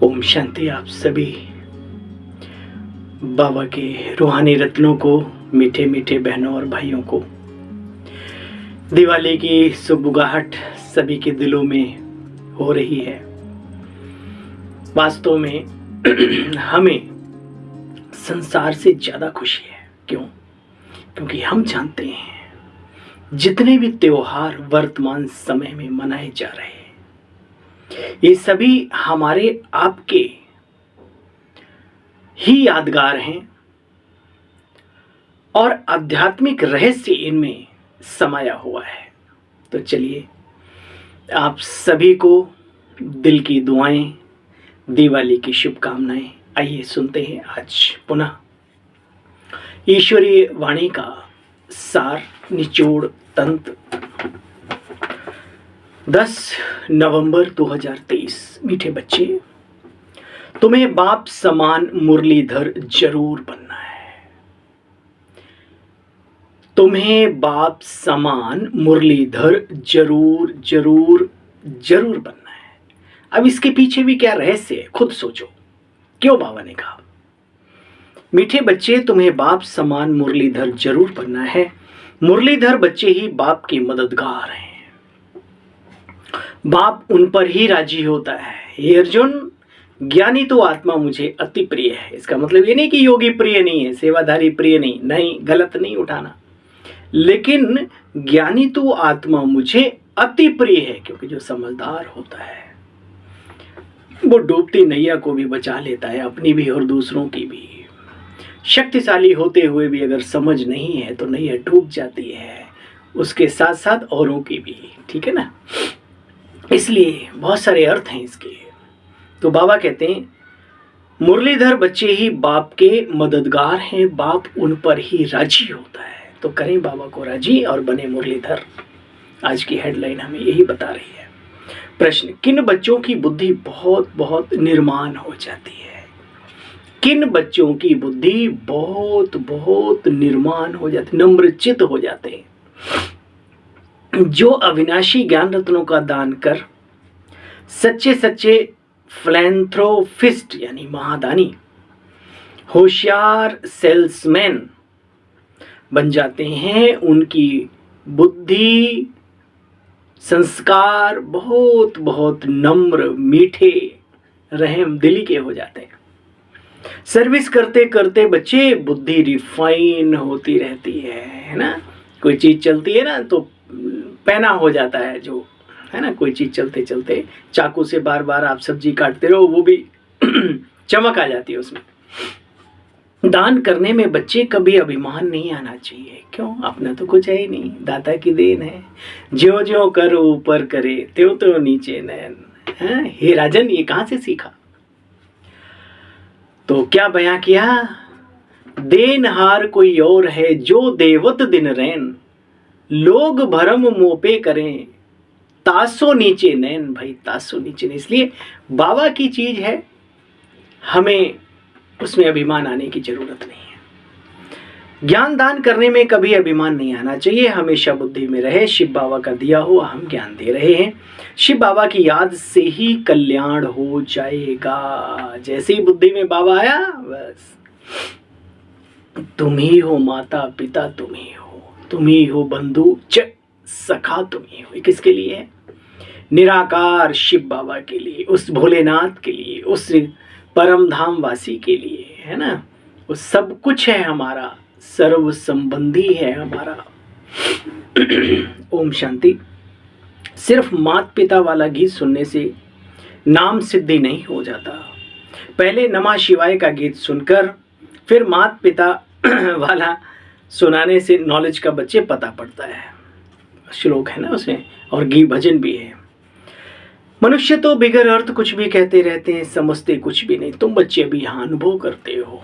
ओम शांति। आप सभी बाबा के रूहानी रत्नों को, मीठे मीठे बहनों और भाइयों को दिवाली की सुबुगाहट सभी के दिलों में हो रही है। वास्तव में हमें संसार से ज़्यादा खुशी है। क्यों? क्योंकि हम जानते हैं जितने भी त्योहार वर्तमान समय में मनाए जा रहे हैं, ये सभी हमारे आपके ही यादगार हैं और आध्यात्मिक रहस्य इनमें समाया हुआ है। तो चलिए, आप सभी को दिल की दुआएं, दिवाली की शुभकामनाएं। आइए सुनते हैं आज पुनः ईश्वरीय वाणी का सार, निचोड़ तंत्र। 10 नवंबर 2023। मीठे बच्चे, तुम्हें बाप समान मुरलीधर जरूर बनना है। तुम्हें बाप समान मुरलीधर जरूर जरूर जरूर बनना है। अब इसके पीछे भी क्या रहस्य है, खुद सोचो। क्यों बाबा ने कहा मीठे बच्चे तुम्हें बाप समान मुरलीधर जरूर बनना है। मुरलीधर बच्चे ही बाप के मददगार हैं। बाप उन पर ही राजी होता है। हे अर्जुन, ज्ञानी तो आत्मा मुझे अति प्रिय है। इसका मतलब ये नहीं कि योगी प्रिय नहीं है, सेवाधारी प्रिय नहीं, नहीं, गलत नहीं उठाना। लेकिन ज्ञानी तो आत्मा मुझे अति प्रिय है, क्योंकि जो समझदार होता है वो डूबती नैया को भी बचा लेता है, अपनी भी और दूसरों की भी। शक्तिशाली होते हुए भी अगर समझ नहीं है तो नैया डूब जाती है, उसके साथ साथ औरों की भी। ठीक है ना? इसलिए बहुत सारे अर्थ हैं इसके। तो बाबा कहते हैं मुरलीधर बच्चे ही बाप के मददगार हैं, बाप उन पर ही राजी होता है। तो करें बाबा को राजी और बने मुरलीधर। आज की हेडलाइन हमें यही बता रही है। प्रश्न, किन बच्चों की बुद्धि बहुत बहुत निर्माण हो जाती है? किन बच्चों की बुद्धि बहुत बहुत निर्माण हो जाती, नम्रचित हो जाते हैं? जो अविनाशी ज्ञान रत्नों का दान कर सच्चे सच्चे फिलैंथ्रोपिस्ट यानी महादानी, होशियार सेल्समैन बन जाते हैं, उनकी बुद्धि, संस्कार बहुत बहुत नम्र, मीठे, रहम दिली के हो जाते हैं। सर्विस करते करते बच्चे बुद्धि रिफाइन होती रहती है ना? कोई चीज चलती है ना तो पैना हो जाता है, जो है ना, कोई चीज चलते चलते चाकू से बार बार आप सब्जी काटते रहो, वो भी चमक आ जाती है उसमें। दान करने में बच्चे कभी अभिमान नहीं आना चाहिए। क्यों? अपना तो कुछ है ही नहीं, दाता की देन है। ज्यो ज्यो कर ऊपर करे, त्यों त्यों नीचे नयन। हे राजन, ये कहाँ से सीखा? तो क्या बयां किया? देनहार कोई और है जो देवत दिन रैन, लोग भरम मोपे करें, तासो नीचे नैन। भाई तासो नीचे, इसलिए बाबा की चीज है, हमें उसमें अभिमान आने की जरूरत नहीं है। ज्ञान दान करने में कभी अभिमान नहीं आना चाहिए, हमेशा बुद्धि में रहे शिव बाबा का दिया हुआ हम ज्ञान दे रहे हैं। शिव बाबा की याद से ही कल्याण हो जाएगा। जैसे ही बुद्धि में बाबा आया, बस तुम ही हो माता पिता, तुम ही हो, तुम ही हो बंधु च सखा, तुम ही हो। किसके लिए है? निराकार शिव बाबा के लिए, उस भोलेनाथ के लिए, उस परम धाम वासी के लिए, है ना? वो सब कुछ है हमारा, सर्व संबंधी है हमारा। ओम शांति। सिर्फ माता पिता वाला गीत सुनने से नाम सिद्धि नहीं हो जाता। पहले नमः शिवाय का गीत सुनकर फिर माता पिता वाला सुनाने से नॉलेज का बच्चे पता पड़ता है। श्लोक है ना उसमें, और गीत भजन भी है। मनुष्य तो बिगर अर्थ कुछ भी कहते रहते हैं, समझते कुछ भी नहीं। तुम बच्चे भी यहाँ अनुभव करते हो।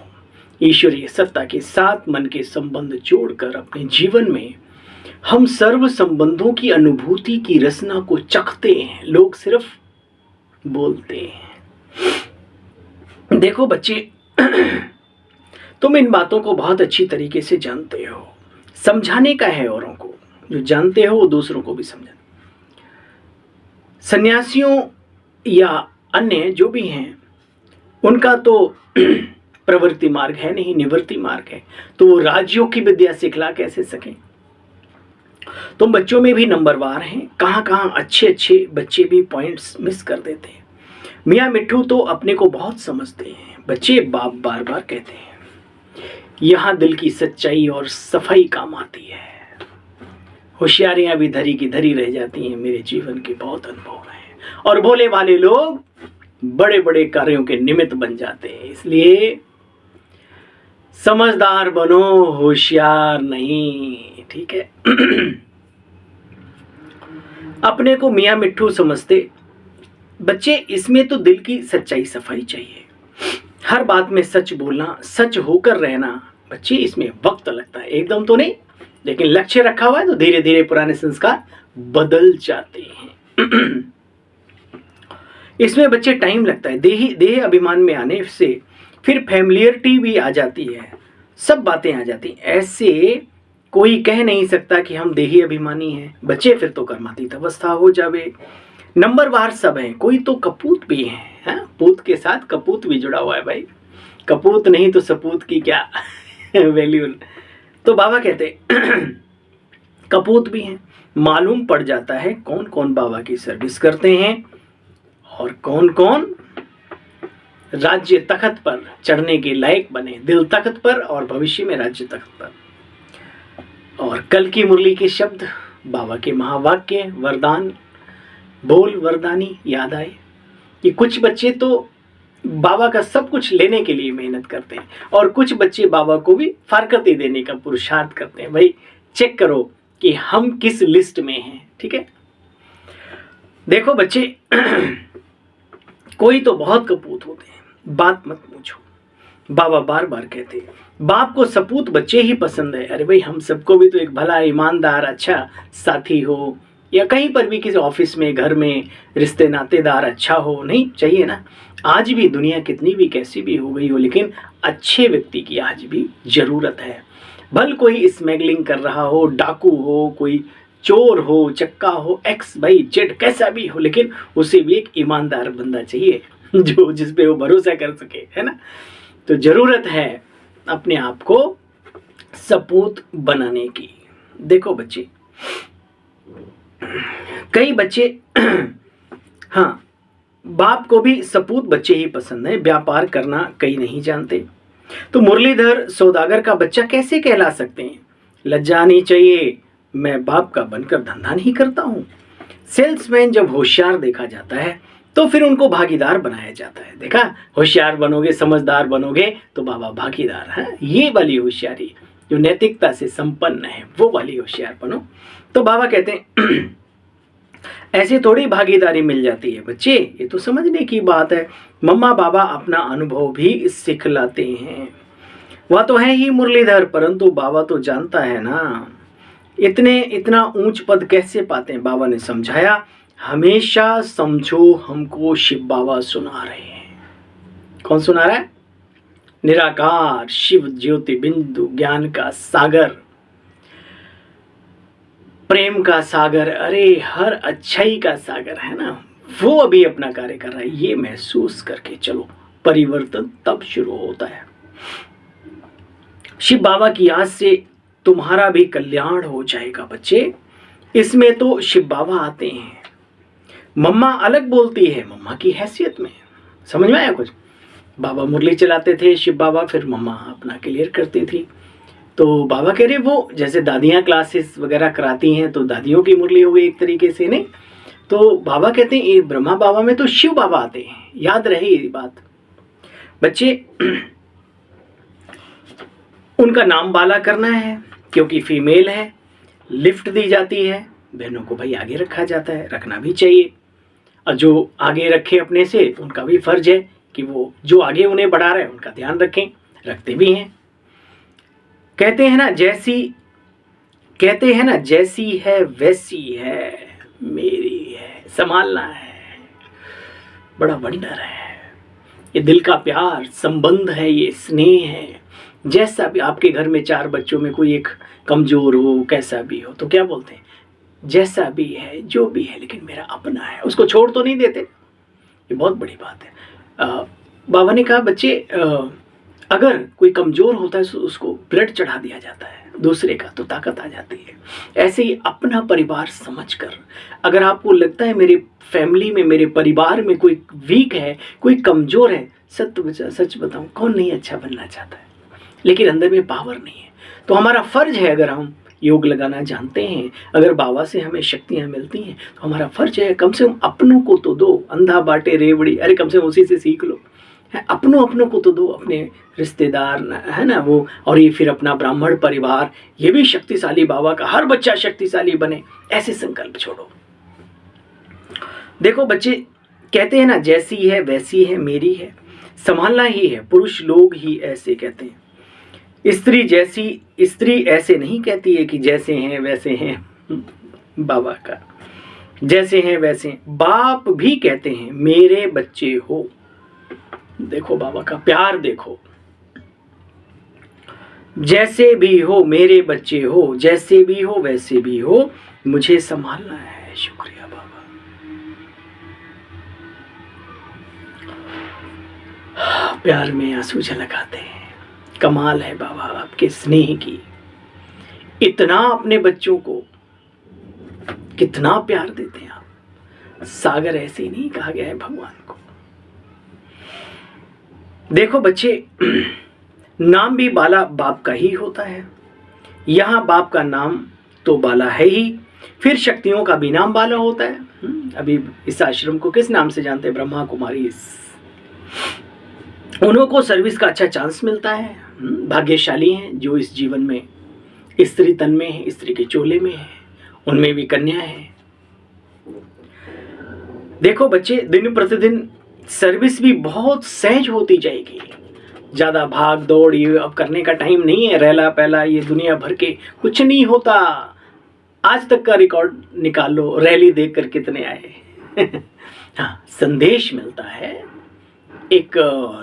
ईश्वरीय सत्ता के साथ मन के संबंध जोड़कर अपने जीवन में हम सर्व संबंधों की अनुभूति की रसना को चखते हैं। लोग सिर्फ बोलते हैं। देखो बच्चे, तुम इन बातों को बहुत अच्छी तरीके से जानते हो। समझाने का है औरों को, जो जानते हो वो दूसरों को भी समझाना। सन्यासियों या अन्य जो भी हैं, उनका तो प्रवृत्ति मार्ग है नहीं, निवृत्ति मार्ग है, तो वो राजयोग की विद्या सिखला कैसे सकें। तुम बच्चों में भी नंबरवार हैं, कहाँ कहाँ अच्छे अच्छे बच्चे भी पॉइंट्स मिस कर देते हैं। मियाँ मिट्ठू तो अपने को बहुत समझते हैं, बच्चे बाप बार बार कहते हैं। यहाँ दिल की सच्चाई और सफाई काम आती है। होशियारियाँ भी धरी की धरी रह जाती हैं। मेरे जीवन के बहुत अनुभव हैं, और भोले भाले लोग बड़े बड़े कार्यों के निमित्त बन जाते हैं। इसलिए समझदार बनो, होशियार नहीं, ठीक है। अपने को मियाँ मिट्ठू समझते बच्चे, इसमें तो दिल की सच्चाई सफाई चाहिए। हर बात में सच बोलना, सच होकर रहना। बच्चे इसमें वक्त लगता है, एकदम तो नहीं, लेकिन लक्ष्य रखा हुआ है तो धीरे धीरे पुराने संस्कार बदल जाते हैं। इसमें बच्चे टाइम लगता है। देह अभिमान में आने से फिर फैमिलियरिटी भी आ जाती है, सब बातें आ जाती हैं। ऐसे कोई कह नहीं सकता कि हम देही अभिमानी हैं। बच्चे फिर तो कर्मातीत अवस्था हो जावे। नंबरवार सब हैं, कोई तो कपूत भी है, पूत के साथ कपूत भी जुड़ा हुआ है भाई। कपूत नहीं तो सपूत की क्या वैल्यू। तो बाबा कहते कपूत भी हैं। मालूम पड़ जाता है कौन कौन बाबा की सर्विस करते हैं और कौन कौन राज्य तख्त पर चढ़ने के लायक बने, दिल तख्त पर और भविष्य में राज्य तख्त पर। और कल की मुरली के शब्द, बाबा के महावाक्य, वरदान, बोल वरदानी याद आए कि कुछ बच्चे तो बाबा का सब कुछ लेने के लिए मेहनत करते हैं, और कुछ बच्चे बाबा को भी फारकती देने का पुरुषार्थ करते हैं। भाई चेक करो कि हम किस लिस्ट में हैं, ठीक है। देखो बच्चे, कोई तो बहुत कपूत होते हैं, बात मत पूछो। बाबा बार बार कहते हैं बाप को सपूत बच्चे ही पसंद है। अरे भाई, हम सबको भी तो एक भला, ईमानदार, अच्छा साथी हो, या कहीं पर भी किसी ऑफिस में, घर में रिश्ते नातेदार अच्छा हो, नहीं चाहिए ना। आज भी दुनिया कितनी भी कैसी भी हो गई हो, लेकिन अच्छे व्यक्ति की आज भी ज़रूरत है। भल कोई स्मगलिंग कर रहा हो, डाकू हो, कोई चोर हो, चक्का हो, एक्स वाई जेड कैसा भी हो, लेकिन उसे भी एक ईमानदार बंदा चाहिए जो जिस पे वो भरोसा कर सके, है ना। तो ज़रूरत है अपने आप को सपूत बनाने की। देखो बच्चे, कई बच्चे हाँ, बाप को भी सपूत बच्चे ही पसंद है, व्यापार करना कई नहीं जानते। तो मुरलीधर सौदागर का बच्चा कैसे कहला सकते हैं? लज्जा आनी चाहिए, मैं बाप का बनकर धंधा नहीं करता हूँ। सेल्समैन जब होशियार देखा जाता है तो फिर उनको भागीदार बनाया जाता है। देखा, होशियार बनोगे, समझदार बनोगे तो बाबा भागीदार है। ये वाली होशियारी जो नैतिकता से संपन्न है, वो वाली होशियार बनो। तो बाबा कहते हैं ऐसे थोड़ी भागीदारी मिल जाती है बच्चे, ये तो समझने की बात है। मम्मा बाबा अपना अनुभव भी सिखलाते हैं। वह तो है ही मुरलीधर, परंतु बाबा तो जानता है ना इतना ऊंच पद कैसे पाते हैं। बाबा ने समझाया, हमेशा समझो हमको शिव बाबा सुना रहे हैं। कौन सुना रहा है? निराकार शिव ज्योति बिंदु, ज्ञान का सागर, प्रेम का सागर, अरे हर अच्छाई का सागर है ना, वो अभी अपना कार्य कर रहा है। ये महसूस करके चलो, परिवर्तन तब शुरू होता है। शिव बाबा की याद से तुम्हारा भी कल्याण हो जाएगा बच्चे। इसमें तो शिव बाबा आते हैं। मम्मा अलग बोलती है, मम्मा की हैसियत में, समझ में आया कुछ? बाबा मुरली चलाते थे शिव बाबा, फिर मम्मा अपना क्लियर करती थी। तो बाबा कह रहे वो जैसे दादियाँ क्लासेस वगैरह कराती हैं, तो दादियों की मुरली हो गई एक तरीके से, नहीं? तो बाबा कहते हैं ये ब्रह्मा बाबा में तो शिव बाबा आते हैं। याद रहे ये बात बच्चे। उनका नाम बाला करना है क्योंकि फीमेल है, लिफ्ट दी जाती है। बहनों को भाई आगे रखा जाता है, रखना भी चाहिए। और जो आगे रखे अपने से, उनका भी फर्ज है कि वो जो आगे उन्हें बढ़ा रहे हैं उनका ध्यान रखें, रखते भी हैं। कहते हैं ना जैसी है वैसी है मेरी है, संभालना है। बड़ा वंडर है ये, दिल का प्यार, संबंध है, ये स्नेह है। जैसा भी आपके घर में 4 बच्चों में कोई एक कमजोर हो, कैसा भी हो, तो क्या बोलते हैं? जैसा भी है, जो भी है, लेकिन मेरा अपना है, उसको छोड़ तो नहीं देते। ये बहुत बड़ी बात है। बाबा ने कहा बच्चे अगर कोई कमज़ोर होता है तो उसको ब्लड चढ़ा दिया जाता है दूसरे का, तो ताकत आ जाती है। ऐसे ही अपना परिवार समझकर, अगर आपको लगता है मेरे फैमिली में, मेरे परिवार में कोई वीक है, कोई कमज़ोर है, सच बताऊं, कौन नहीं अच्छा बनना चाहता है, लेकिन अंदर में पावर नहीं है। तो हमारा फ़र्ज है, अगर हम योग लगाना जानते हैं, अगर बाबा से हमें शक्तियाँ मिलती हैं, तो हमारा फ़र्ज है कम से कम अपनों को तो दो। अंधा बाटे रेवड़ी, अरे कम से कम उसी से सीख लो। अपनों को तो दो, अपने रिश्तेदार है ना वो, और ये फिर अपना ब्राह्मण परिवार, ये भी शक्तिशाली, बाबा का हर बच्चा शक्तिशाली बने, ऐसे संकल्प छोड़ो। देखो बच्चे, कहते हैं ना, जैसी है वैसी है मेरी है, संभालना ही है, पुरुष लोग ही ऐसे कहते हैं। स्त्री ऐसे नहीं कहती है कि जैसे हैं वैसे हैं, बाबा का जैसे हैं वैसे हैं। बाप भी कहते हैं मेरे बच्चे हो। देखो बाबा का प्यार, देखो, जैसे भी हो मेरे बच्चे हो, जैसे भी हो वैसे भी हो, मुझे संभालना है। शुक्रिया बाबा। प्यार में आंसू झलकाते हैं। कमाल है बाबा आपके स्नेह की, इतना अपने बच्चों को कितना प्यार देते हैं आप। सागर ऐसे ही नहीं कहा गया है भगवान को। देखो बच्चे, नाम भी बाला बाप का ही होता है। यहाँ बाप का नाम तो बाला है ही, फिर शक्तियों का भी नाम बाला होता है। अभी इस आश्रम को किस नाम से जानते हैं? ब्रह्मा कुमारी। उन्हों को सर्विस का अच्छा चांस मिलता है। भाग्यशाली हैं जो इस जीवन में स्त्री तन में है, स्त्री के चोले में है, उनमें भी कन्या है। देखो बच्चे, दिन प्रतिदिन सर्विस भी बहुत सहज होती जाएगी। ज़्यादा भाग दौड़ ये अब करने का टाइम नहीं है। रहला पहला ये दुनिया भर के कुछ नहीं होता। आज तक का रिकॉर्ड निकाल लो, रैली देखकर कितने आए। हाँ, संदेश मिलता है, एक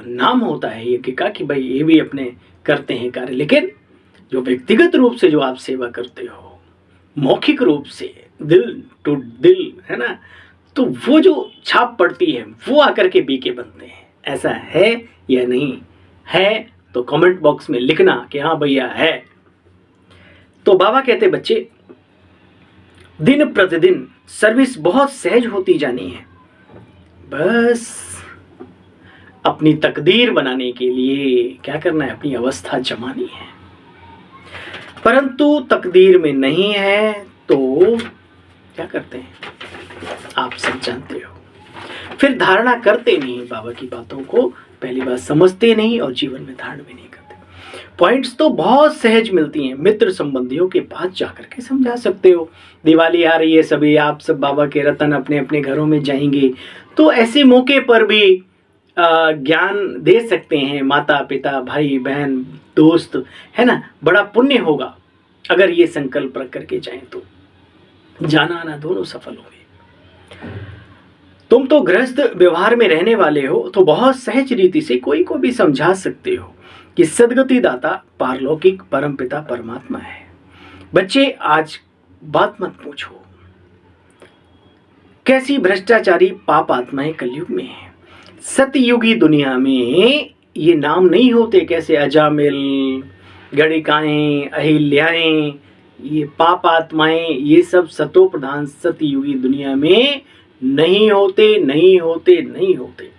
नाम होता है ये कि भाई ये भी अपने करते हैं कार्य। लेकिन जो व्यक्तिगत रूप से जो आप सेवा करते हो, मौखिक रूप से दिल टू दिल, है ना, तो वो जो छाप पड़ती है वो आकर के बीके बनते हैं। ऐसा है या नहीं है तो कमेंट बॉक्स में लिखना कि हाँ भैया है। तो बाबा कहते बच्चे, दिन प्रतिदिन सर्विस बहुत सहज होती जानी है। बस अपनी तकदीर बनाने के लिए क्या करना है? अपनी अवस्था जमानी है। परंतु तकदीर में नहीं है तो क्या करते हैं? आप सब जानते हो। फिर धारणा करते नहीं बाबा की बातों को, पहली बात समझते नहीं और जीवन में धारण भी नहीं करते। पॉइंट्स तो बहुत सहज मिलती हैं, मित्र संबंधियों के पास जाकर के समझा सकते हो। दिवाली आ रही है, सभी आप सब बाबा के रतन अपने अपने घरों में जाएंगे, तो ऐसे मौके पर भी ज्ञान दे सकते हैं। माता पिता, भाई बहन, दोस्त, है ना, बड़ा पुण्य होगा अगर ये संकल्प रख करके जाएं तो जाना आना दोनों सफल होंगे। तुम तो गृहस्थ व्यवहार में रहने वाले हो, तो बहुत सहज रीति से कोई को भी समझा सकते हो कि सद्गति दाता पारलौकिक परमपिता परमात्मा है। बच्चे, आज बात मत पूछो कैसी भ्रष्टाचारी पाप आत्माएं कलयुग में है। सतयुगी दुनिया में ये नाम नहीं होते, कैसे अजामिल, गणिकाएं, अहिल्याएं, ये पाप आत्माएं, ये सब सतो प्रधान सतयुगी दुनिया में नहीं होते, नहीं होते, नहीं होते।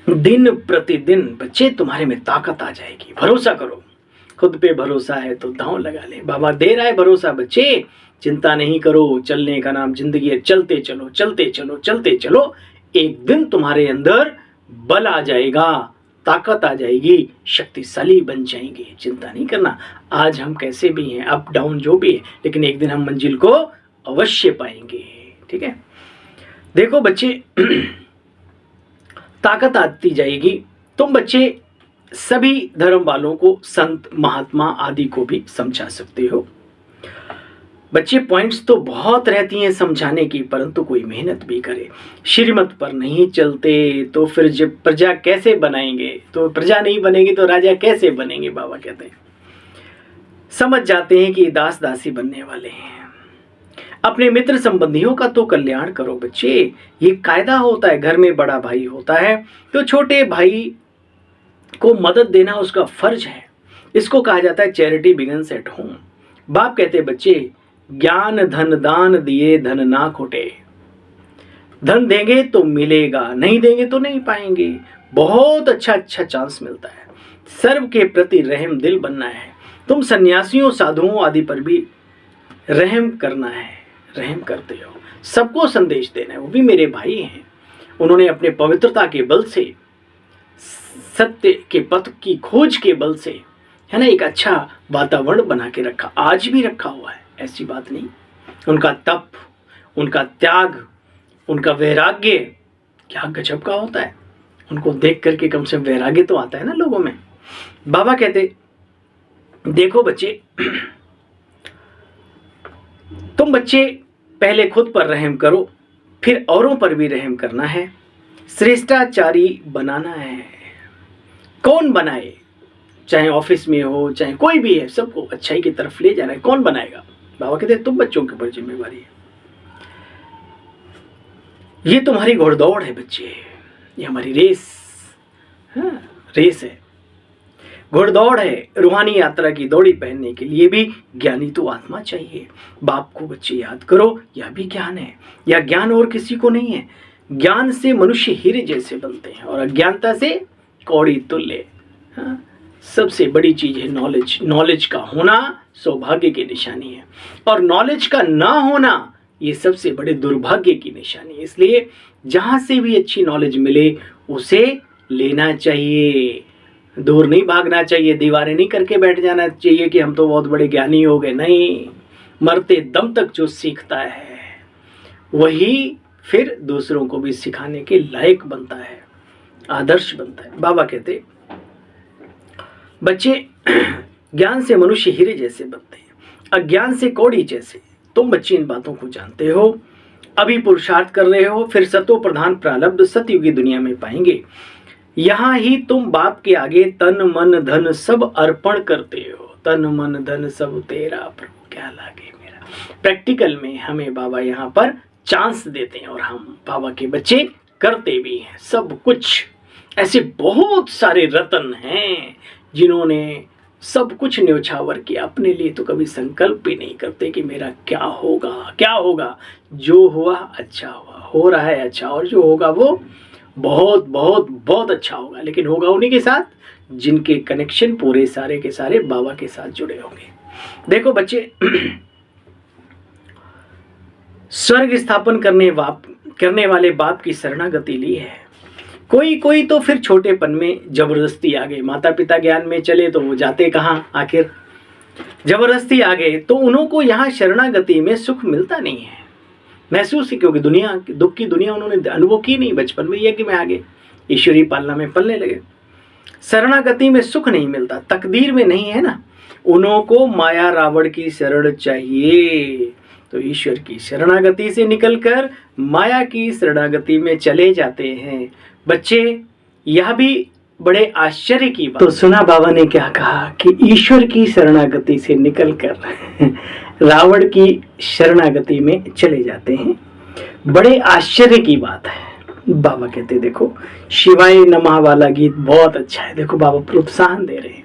दिन प्रतिदिन बच्चे तुम्हारे में ताकत आ जाएगी। भरोसा करो, खुद पे भरोसा है तो दांव लगा ले। बाबा दे रहा है भरोसा। बच्चे चिंता नहीं करो, चलने का नाम जिंदगी है। चलते चलो, चलते चलो, चलते चलो। एक दिन तुम्हारे अंदर बल आ जाएगा, ताकत आ जाएगी, शक्तिशाली बन जाएंगे। चिंता नहीं करना। आज हम कैसे भी हैं, अप डाउन जो भी है, लेकिन एक दिन हम मंजिल को अवश्य पाएंगे। ठीक है। देखो बच्चे, ताकत आती जाएगी। तुम बच्चे सभी धर्म वालों को, संत महात्मा आदि को भी समझा सकते हो। बच्चे पॉइंट्स तो बहुत रहती हैं समझाने की, परंतु कोई मेहनत भी करे। श्रीमत पर नहीं चलते तो फिर जब प्रजा कैसे बनाएंगे? तो प्रजा नहीं बनेगी तो राजा कैसे बनेंगे? बाबा कहते हैं। समझ जाते हैं कि दास दासी बनने वाले हैं। अपने मित्र संबंधियों का तो कल्याण करो बच्चे। ये कायदा होता है, घर में बड़ा भाई होता है तो छोटे भाई को मदद देना उसका फर्ज है। इसको कहा जाता है चैरिटी बिगिंस एट होम। बाप कहते हैं बच्चे, ज्ञान धन दान दिए धन ना खोटे। धन देंगे तो मिलेगा, नहीं देंगे तो नहीं पाएंगे। बहुत अच्छा चांस मिलता है। सर्व के प्रति रहम दिल बनना है। तुम सन्यासियों साधुओं आदि पर भी रहम करना है, रहम करते हो। सबको संदेश देना है, वो भी मेरे भाई हैं। उन्होंने अपने पवित्रता के बल से, सत्य के पथ की खोज के बल से, है ना, एक अच्छा वातावरण बना के रखा, आज भी रखा हुआ है, ऐसी बात नहीं। उनका तप, उनका त्याग, उनका वैराग्य क्या गजब का होता है। उनको देख करके कम से कम वैराग्य तो आता है ना लोगों में। बाबा कहते, देखो बच्चे, तुम बच्चे पहले खुद पर रहम करो, फिर औरों पर भी रहम करना है। श्रेष्ठाचारी बनाना है। कौन बनाए, चाहे ऑफिस में हो चाहे कोई भी है, सबको अच्छाई की तरफ ले जाना है। कौन बनाएगा? बाबा कहते तुम बच्चों के ऊपर जिम्मेवारी है। ये तुम्हारी घोड़दौड़ है बच्चे, ये हमारी रेस, हाँ रेस है, घोड़दौड़ है। रूहानी यात्रा की दौड़ी पहनने के लिए भी ज्ञानी तो आत्मा चाहिए। बाप को बच्चे याद करो, यह भी ज्ञान है। यह ज्ञान और किसी को नहीं है। ज्ञान से मनुष्य हीरे जैसे बनते हैं और अज्ञानता से कौड़ी तुल्य। हाँ, सबसे बड़ी चीज है नॉलेज। नॉलेज का होना सौभाग्य की निशानी है और नॉलेज का ना होना ये सबसे बड़े दुर्भाग्य की निशानी है। इसलिए जहां से भी अच्छी नॉलेज मिले उसे लेना चाहिए, दूर नहीं भागना चाहिए, दीवारें नहीं करके बैठ जाना चाहिए कि हम तो बहुत बड़े ज्ञानी हो गए। नहीं, मरते दम तक जो सीखता है वही फिर दूसरों को भी सिखाने के लायक बनता है, आदर्श बनता है। बाबा कहते बच्चे, ज्ञान से मनुष्य हीरे जैसे बनते हैं, अज्ञान से कौड़ी जैसे। तुम बच्चे इन बातों को जानते हो, अभी पुरुषार्थ कर रहे हो, फिर सतो प्रधान प्रारब्ध सतयुगी दुनिया में पाएंगे। यहाँ ही तुम बाप के आगे तन मन धन सब अर्पण करते हो। तन मन धन सब तेरा प्रभु क्या लागे मेरा। प्रैक्टिकल में हमें बाबा यहाँ पर चांस देते हैं और हम बाबा के बच्चे करते भी हैं सब कुछ। ऐसे बहुत सारे रतन हैं जिन्होंने सब कुछ न्योछावर किया, अपने लिए तो कभी संकल्प भी नहीं करते कि मेरा क्या होगा क्या होगा। जो हुआ अच्छा हुआ, हो रहा है अच्छा, और जो होगा वो बहुत बहुत बहुत अच्छा होगा। लेकिन होगा उन्हीं के साथ जिनके कनेक्शन पूरे सारे के सारे बाबा के साथ जुड़े होंगे। देखो बच्चे, स्वर्ग स्थापन करने वाले बाप की शरणागति ली है। कोई तो फिर छोटेपन में जबरदस्ती आ गए। माता पिता ज्ञान में चले तो वो जाते कहाँ, आखिर जबरदस्ती आ गए तो उनको यहाँ शरणागति में सुख मिलता नहीं है। महसूस ही, क्योंकि दुनिया दुख की दुनिया उन्होंने अनुभव की नहीं बचपन में, यज्ञ में आगे ईश्वरीय पालना में पलने लगे। शरणागति में सुख नहीं मिलता, तकदीर में नहीं है ना। उनको माया रावण की शरण चाहिए, तो ईश्वर की शरणागति से निकलकर माया की शरणागति में चले जाते हैं बच्चे। यह भी बड़े आश्चर्य की बात। तो सुना बाबा ने क्या कहा कि ईश्वर की शरणागति से निकलकर रावण की शरणागति में चले जाते हैं। बड़े आश्चर्य की बात है। बाबा कहते देखो, शिवाय नमः वाला गीत बहुत अच्छा है। देखो बाबा प्रोत्साहन दे रहे हैं,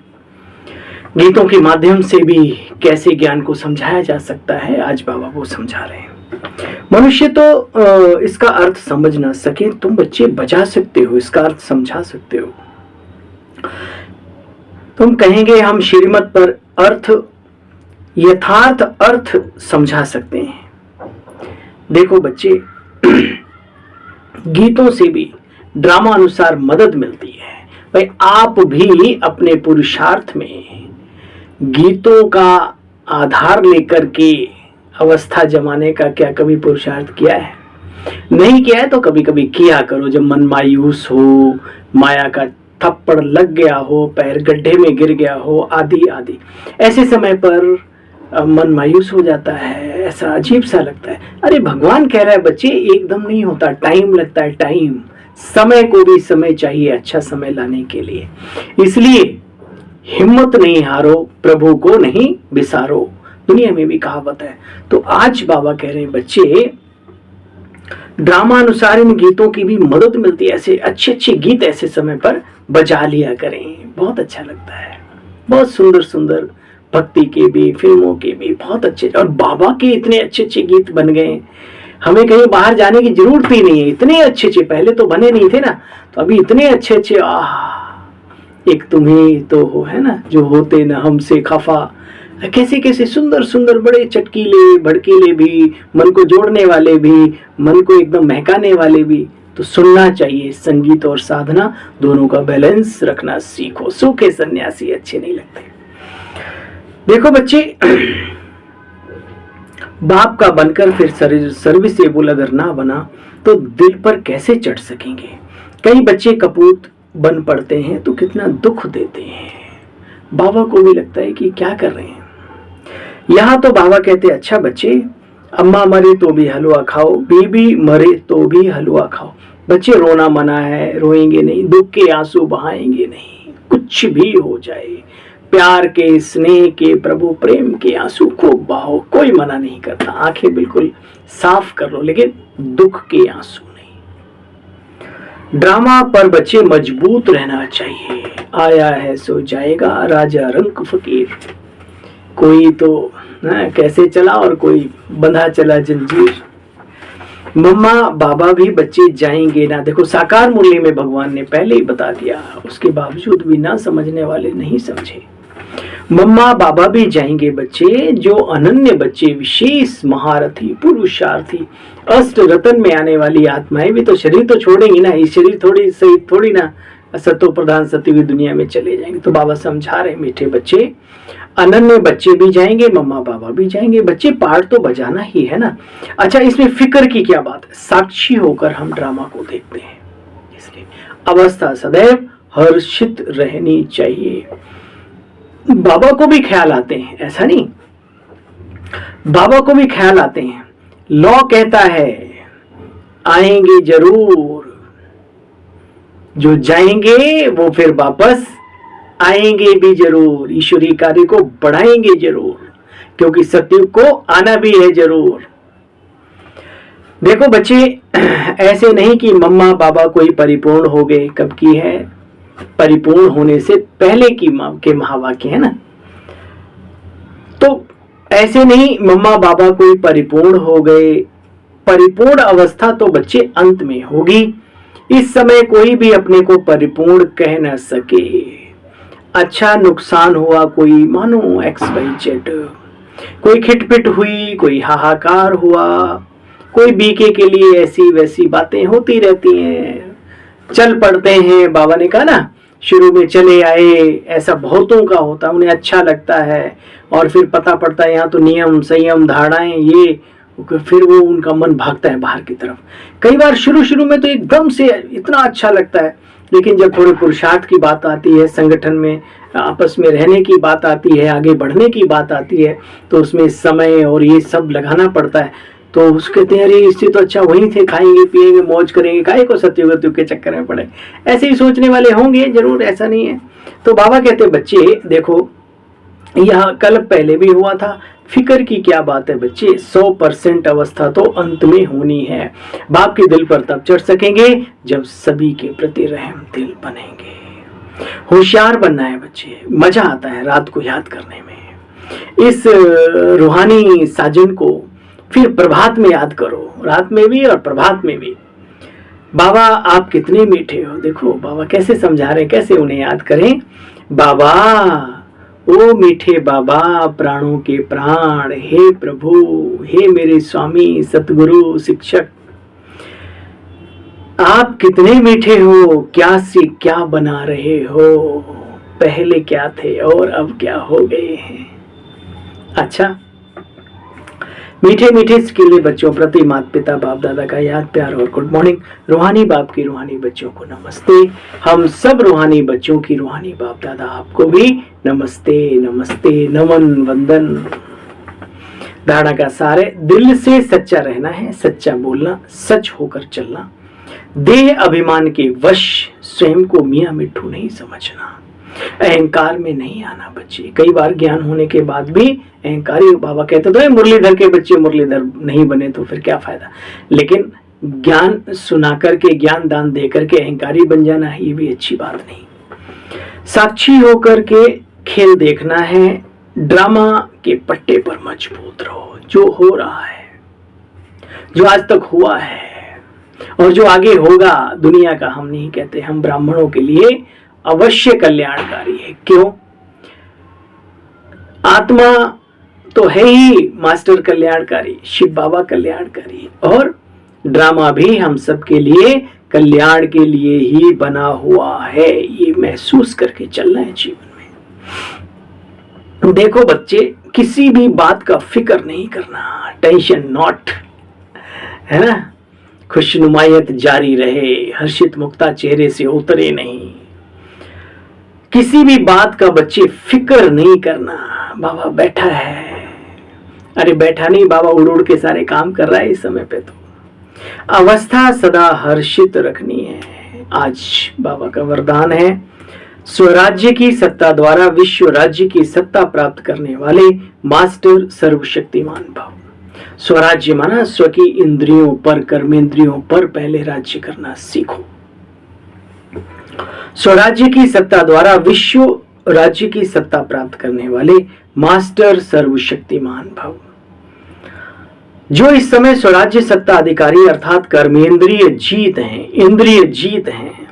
गीतों के माध्यम से भी कैसे ज्ञान को समझाया जा सकता है, आज बाबा वो समझा रहे हैं। मनुष्य तो इसका अर्थ समझ ना सके, तुम बच्चे बजा सकते हो, इसका अर्थ समझा सकते हो। तुम कहेंगे हम श्रीमत पर अर्थ, यथार्थ अर्थ समझा सकते हैं। देखो बच्चे, गीतों से भी ड्रामा अनुसार मदद मिलती है। भाई आप भी अपने पुरुषार्थ में गीतों का आधार लेकर के अवस्था जमाने का क्या कभी पुरुषार्थ किया है? नहीं किया है तो कभी कभी किया करो, जब मन मायूस हो, माया का थप्पड़ लग गया हो, पैर गड्ढे में गिर गया हो, आदि आदि। ऐसे समय पर मन मायूस हो जाता है, ऐसा अजीब सा लगता है। अरे भगवान कह रहा है बच्चे, एकदम नहीं होता, टाइम लगता है। टाइम, समय को भी समय चाहिए अच्छा समय लाने के लिए। इसलिए हिम्मत नहीं हारो, प्रभु को नहीं बिसारो। दुनिया में भी कहावत है। तो आज बाबा कह रहे हैं बच्चे, ड्रामा अनुसार इन गीतों की भी मदद मिलती है। ऐसे अच्छे अच्छे गीत ऐसे समय पर बजा लिया करें, बहुत अच्छा लगता है। बहुत सुंदर सुंदर भक्ति के भी, फिल्मों के भी बहुत अच्छे, और बाबा के इतने अच्छे अच्छे गीत बन गए, हमें कहीं बाहर जाने की जरूरत ही नहीं है। इतने अच्छे अच्छे, पहले तो बने नहीं थे ना, तो अभी इतने अच्छे अच्छे। एक तुम्हें तो हो, है ना, जो होते न हमसे खफा, कैसे कैसे सुंदर सुंदर, बड़े चटकीले भड़कीले भी, मन को जोड़ने वाले भी, मन को एकदम महकाने वाले भी। तो सुनना चाहिए। संगीत और साधना दोनों का बैलेंस रखना सीखो। सूखे सन्यासी अच्छे नहीं लगते। देखो बच्चे, बाप का बनकर फिर सर्विसेबल अगर ना बना तो दिल पर कैसे चढ़ सकेंगे। कई बच्चे कपूत बन पड़ते हैं तो कितना दुख देते हैं। बाबा को भी लगता है कि क्या कर रहे हैं। यहाँ तो बाबा कहते, अच्छा बच्चे, अम्मा मरे तो भी हलवा खाओ, बीबी मरे तो भी हलवा खाओ। बच्चे, रोना मना है, रोएंगे नहीं, दुख के आंसू बहाएंगे नहीं, कुछ भी हो जाए, प्यार के, स्नेह के, प्रभु प्रेम के आंसू खूब बहाओ, कोई मना नहीं करता। आंखें बिल्कुल साफ कर लो, लेकिन दुख के आंसू नहीं। ड्रामा पर बच्चे मजबूत रहना चाहिए। आया है सो जाएगा, राजा रंग फकीर। कोई तो कैसे चला और कोई बंधा चला जंजीर। मम्मा बाबा भी बच्चे जाएंगे ना। देखो, साकार मुरली में भगवान ने पहले ही बता दिया, उसके बावजूद भी ना समझने वाले नहीं समझे। मम्मा बाबा भी जाएंगे बच्चे, जो अनन्य बच्चे, विशेष महारथी, पुरुषार्थी, अष्ट रतन में आने वाली आत्माएं भी तो शरीर तो छोड़ेंगी ना। ये शरीर थोड़ी सही थोड़ी ना सत्व प्रधान सती हुई दुनिया में चले जाएंगे। तो बाबा समझा रहे, मीठे बच्चे, अनन्य बच्चे भी जाएंगे, मम्मा बाबा भी जाएंगे। बच्चे, पार्ट तो बजाना ही है ना। अच्छा, इसमें फिक्र की क्या बात है। साक्षी होकर हम ड्रामा को देखते हैं, इसलिए अवस्था सदैव हर्षित रहनी चाहिए। बाबा को भी ख्याल आते हैं, ऐसा नहीं, बाबा को भी ख्याल आते हैं। लॉ कहता है आएंगे जरूर, जो जाएंगे वो फिर वापस आएंगे भी जरूर। ईश्वरीय कार्य को बढ़ाएंगे जरूर, क्योंकि सतयुग को आना भी है जरूर। देखो बच्चे, ऐसे नहीं कि मम्मा बाबा कोई परिपूर्ण हो गए। कब की है? परिपूर्ण होने से पहले की के महावाक्य है ना। तो ऐसे नहीं मम्मा बाबा कोई परिपूर्ण हो गए। परिपूर्ण अवस्था तो बच्चे अंत में होगी। इस समय कोई भी अपने को परिपूर्ण कह न सके। अच्छा नुकसान हुआ कोई, मानो XYZ, कोई खिटपिट हुई, कोई हाहाकार हुआ, कोई बीके के लिए ऐसी वैसी बातें होती रहती हैं। चल पड़ते हैं, बाबा ने कहा ना, शुरू में चले आए, ऐसा बहुतों का होता, उन्हें अच्छा लगता है, और फिर पता पड़ता है यहाँ तो नियम संयम धारणाएं ये, फिर वो उनका मन भागता है बाहर की तरफ। कई बार शुरू में तो एकदम से इतना अच्छा लगता है, लेकिन जब थोड़े पुरुषार्थ की बात आती है, संगठन में आपस में रहने की बात आती है, आगे बढ़ने की बात आती है, तो उसमें समय और ये सब लगाना पड़ता है। तो उसके कहते हैं अरे इससे तो अच्छा वहीं थे, खाएंगे पिएंगे मौज करेंगे, काहे को सत्युग के चक्कर में पड़े। ऐसे ही सोचने वाले होंगे जरूर, ऐसा नहीं है। तो बाबा कहते बच्चे देखो, यह कल पहले भी हुआ था, फिक्र की क्या बात है बच्चे। 100% अवस्था तो अंत में होनी है। बाप के दिल पर तब चढ़ सकेंगे जब सभी के प्रति रहम दिल बनेंगे। होशियार बनना है बच्चे, मजा आता है रात को याद करने में। इस रूहानी साजन को फिर प्रभात में याद करो, रात में भी और प्रभात में भी। बाबा आप कितने मीठे हो। देखो बाबा कैसे समझा रहे, कैसे उन्हें याद करें। बाबा, ओ मीठे बाबा, प्राणों के प्राण, हे प्रभु, हे मेरे स्वामी सतगुरु शिक्षक, आप कितने मीठे हो। क्या से क्या बना रहे हो, पहले क्या थे और अब क्या हो गए हैं। अच्छा, मीठे मीठे स्किले बच्चों प्रति माता पिता बाप दादा का याद प्यार और गुड मॉर्निंग। रूहानी बाप की रूहानी बच्चों को नमस्ते। हम सब रूहानी बच्चों की रूहानी बाप दादा आपको भी नमस्ते नमस्ते, नमन वंदन। धारणा का सारे, दिल से सच्चा रहना है, सच्चा बोलना, सच होकर चलना, देह अभिमान के वश स्वयं को मियां मिट्ठू नहीं समझना। अहंकार में नहीं आना बच्चे। कई बार ज्ञान होने के बाद भी अहंकारी, बाबा कहते तो है मुरलीधर के बच्चे मुरलीधर नहीं बने तो फिर क्या फायदा। लेकिन ज्ञान सुना करके, ज्ञान दान दे करके अहंकारी बन जाना है, ये भी अच्छी बात नहीं। साक्षी होकर के खेल देखना है, ड्रामा के पट्टे पर मजबूत रहो। जो हो रहा है, जो आज तक हुआ है और जो आगे होगा, दुनिया का हम नहीं कहते, हम ब्राह्मणों के लिए अवश्य कल्याणकारी है। क्यों? आत्मा तो है ही मास्टर कल्याणकारी, शिव बाबा कल्याणकारी, और ड्रामा भी हम सबके लिए कल्याण के लिए ही बना हुआ है। ये महसूस करके चलना है जीवन में। देखो बच्चे, किसी भी बात का फिक्र नहीं करना, टेंशन नॉट, है ना। खुशनुमायत जारी रहे, हर्षित मुक्ता चेहरे से उतरे नहीं। किसी भी बात का बच्चे फिक्र नहीं करना। बाबा बैठा है, अरे बैठा नहीं, बाबा उड़ उड़ के सारे काम कर रहा है इस समय पे। तो अवस्था सदा हर्षित रखनी है। आज बाबा का वरदान है, स्वराज्य की सत्ता द्वारा विश्व राज्य की सत्ता प्राप्त करने वाले मास्टर सर्वशक्तिमान भव। स्वराज्य माना स्व की इंद्रियों पर, कर्मेंद्रियों पर पहले राज्य करना सीखो। स्वराज्य की सत्ता द्वारा विश्व राज्य की सत्ता प्राप्त करने वाले मास्टर सर्वशक्तिमान भव। जो इस समय स्वराज्य सत्ता अधिकारी अर्थात कर्मेंद्रिय जीत हैं, इंद्रिय जीत हैं,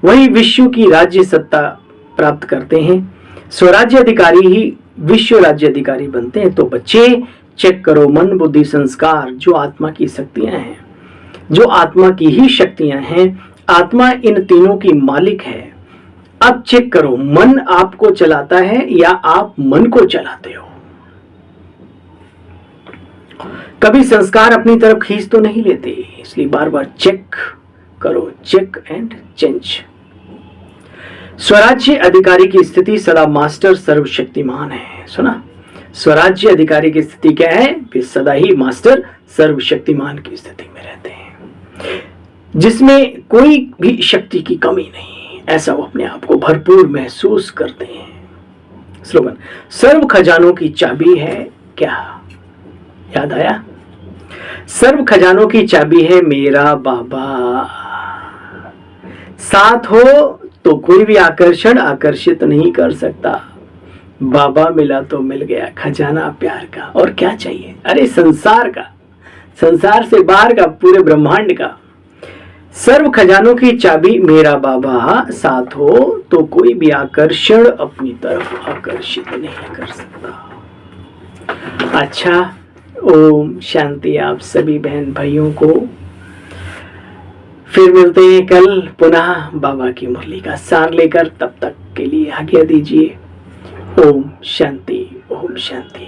वही विश्व की राज्य सत्ता प्राप्त करते हैं। स्वराज्य अधिकारी ही विश्व राज्य अधिकारी बनते हैं। तो बच्चे चेक करो, मन बुद्धि संस्कार जो आत्मा की शक्तियां हैं, जो आत्मा की ही शक्तियां हैं, आत्मा इन तीनों की मालिक है। अब चेक करो, मन आपको चलाता है या आप मन को चलाते हो। कभी संस्कार अपनी तरफ खींच तो नहीं लेते, इसलिए बार बार चेक करो, चेक एंड चेंज। स्वराज्य अधिकारी की स्थिति सदा मास्टर सर्वशक्तिमान है। सुना, स्वराज्य अधिकारी की स्थिति क्या है? वे सदा ही मास्टर सर्वशक्तिमान की स्थिति में रहते हैं, जिसमें कोई भी शक्ति की कमी नहीं, ऐसा वो अपने आप को भरपूर महसूस करते हैं। स्लोगन, सर्व खजानों की चाबी है क्या? याद आया? सर्व खजानों की चाबी है मेरा बाबा। साथ हो तो कोई भी आकर्षण आकर्षित नहीं कर सकता। बाबा मिला तो मिल गया खजाना प्यार का, और क्या चाहिए? अरे संसार का, संसार से बाहर का, पूरे ब्रह्मांड का। सर्व खजानों की चाबी मेरा बाबा, साथ हो तो कोई भी आकर्षण अपनी तरफ आकर्षित नहीं कर सकता। अच्छा, ओम शांति आप सभी बहन भाइयों को। फिर मिलते हैं कल पुनः बाबा की मुरली का सार लेकर। तब तक के लिए आज्ञा दीजिए। ओम शांति, ओम शांति।